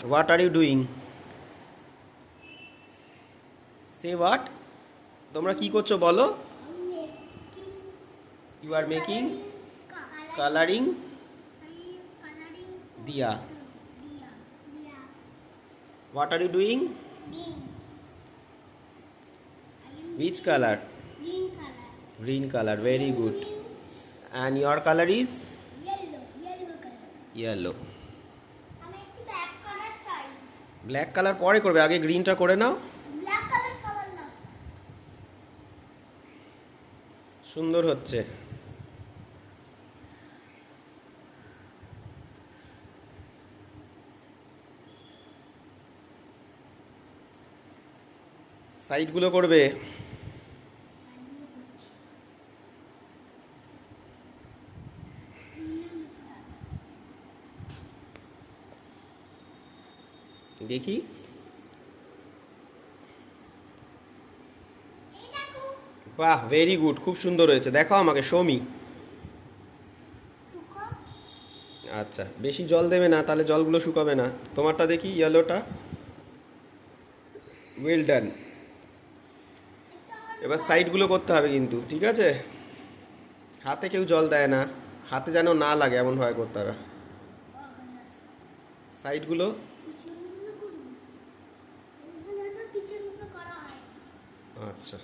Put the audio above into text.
What are you doing? Say what? তোমরা কি করছো বলো? You are making coloring diya. What are you doing? Which color? Green color. Very good. And your color is? Yellow. Black colour পরে করবে, আগে গ্রিনটা করে নাও। সুন্দর হচ্ছে। সাইডগুলো করবে। দেখি। বাহ, ভেরি গুড, খুব সুন্দর হয়েছে। দেখাও আমাকে, শোমি। আচ্ছা, বেশি জল দেবে না, তাহলে জলগুলো শুকাবে না। তোমারটা দেখি, ইয়েলোটা। Well done. এবার সাইডগুলো করতে হবে কিন্তু, ঠিক আছে? হাতে কেউ জল দেয় না, হাতে যেন না লাগে এমনভাবে করতে হবে। সাইডগুলো। আচ্ছা।